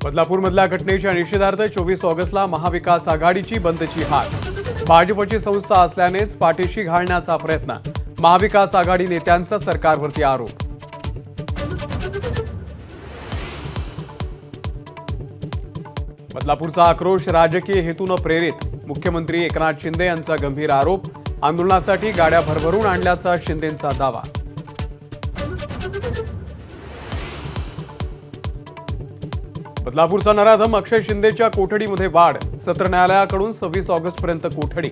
बदलापूरमधल्या घटनेच्या निषेधार्थ 24 ऑगस्टला महाविकास आघाडीची बंदची हाक। भाजपची संस्था असल्यानेच पाठीशी घालण्याचा प्रयत्न। महाविकास आघाडी नेत्यांचा सरकारवरती आरोप। बदलापूरचा आक्रोश राजकीय हेतून प्रेरित। मुख्यमंत्री एकनाथ शिंदे यांचा गंभीर आरोप। आंदोलनासाठी गाड्या भरभरून आणल्याचा शिंदेंचा दावा। बदलापूरचा नराधम अक्षय शिंदेच्या कोठडीमध्ये वाढ। सत्र न्यायालयाकडून 26 ऑगस्टपर्यंत कोठडी।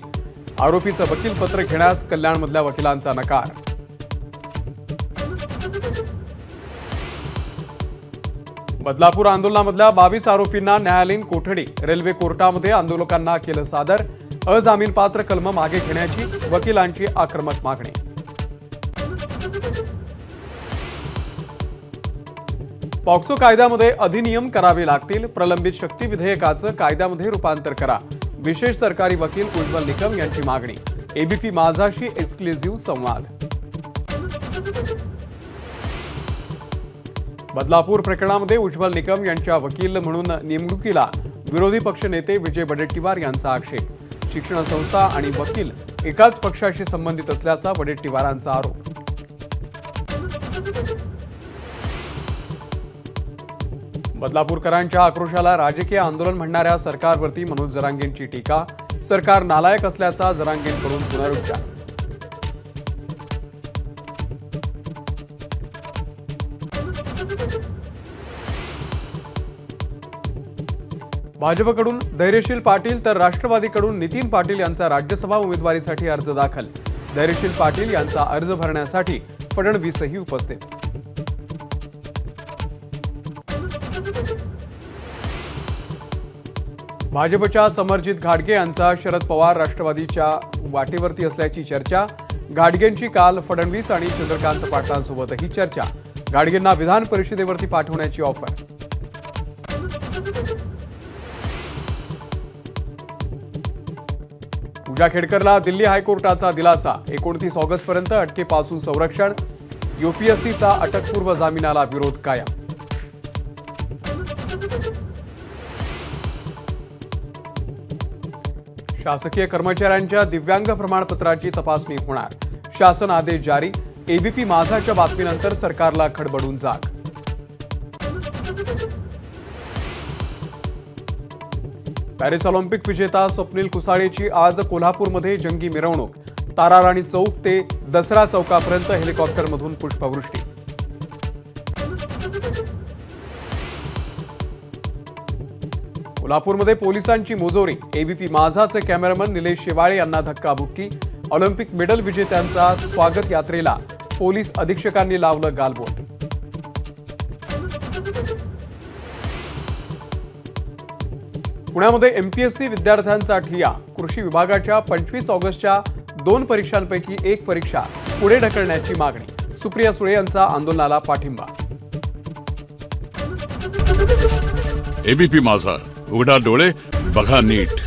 आरोपीचं वकील पत्र घेण्यास कल्याणमधल्या वकिलांचा नकार। बदलापूर आंदोलनामधल्या 22 आरोपींना न्यायालयीन कोठडी। रेल्वे कोर्टामध्ये आंदोलकांना केलं सादर। अजामीनपात्र कलम मागे घेण्याची वकिलांची आक्रमक मागणी। पॉक्सो कायद्यामध्ये अधिनियम करावे लागतील। प्रलंबित शक्ती विधेयकाचं कायद्यामध्ये रूपांतर करा। विशेष सरकारी वकील उज्ज्वल निकम यांची मागणी। एबीपी माझाशी एक्सक्लुझिव्ह संवाद। बदलापूर प्रकरणामध्ये उज्ज्वल निकम यांच्या वकील म्हणून नेमणुकीला विरोधी पक्षनेते विजय वडेट्टीवार यांचा आक्षेप। शिक्षण संस्था आणि वकील एकाच पक्षाशी संबंधित असल्याचा वडेट्टीवारांचा आरोप। बदलापूरकरांच्या आक्रोशाला राजकीय आंदोलन म्हणणाऱ्या सरकारवरती मनोज जरांगेंची टीका। सरकार नालायक असल्याचा जरांगेंकडून पुनरुच्चार। भाजपकडून धैर्यशील पाटील तर राष्ट्रवादीकडून नितीन पाटील यांचा राज्यसभा उमेदवारीसाठी अर्ज दाखल। धैर्यशील पाटील यांचा अर्ज भरण्यासाठी फडणवीसही उपस्थित। भाजपच्या समरजित घाटगे यांचा शरद पवार राष्ट्रवादीच्या वाटेवरती असल्याची चर्चा। घाटगेंची काल फडणवीस आणि चंद्रकांत पाटलांसोबतही चर्चा। घाटगेंना विधान परिषदेवरती पाठवण्याची ऑफर। पूजा खेडकरला दिल्ली हायकोर्टाचा दिलासा। 29 ऑगस्टपर्यंत अटकेपासून संरक्षण। यूपीएससीचा अटकपूर्व जामिनाला विरोध कायम। शासकीय कर्मचाऱ्यांच्या दिव्यांग प्रमाणपत्राची तपासणी होणार। शासन आदेश जारी। एबीपी माझाच्या बातमीनंतर सरकारला खडबडून जाग। पॅरिस ऑलिम्पिक विजेता स्वप्नील कुसाळेची आज कोल्हापूरमध्ये जंगी मिरवणूक। ताराराणी चौक ते दसरा चौकापर्यंत हेलिकॉप्टरमधून पुष्पवृष्टी। कोल्हापूरमध्ये पोलिसांची मुजोरी। एबीपी माझाचे कॅमेरामन निलेश शेवाळे यांना धक्काबुक्की। ऑलिम्पिक मेडल विजेत्यांचा स्वागत यात्रेला पोलीस अधीक्षकांनी लावलं गालबोट। पुण्यामध्ये एमपीएससी विद्यार्थ्यांचा ठिय्या। कृषी विभागाच्या 25 ऑगस्टच्या 2 परीक्षांपैकी एक परीक्षा पुढे ढकलण्याची मागणी। सुप्रिया सुळे यांचा आंदोलनाला पाठिंबा। एबीपी माझा, उघडा डोळे बघा नीट।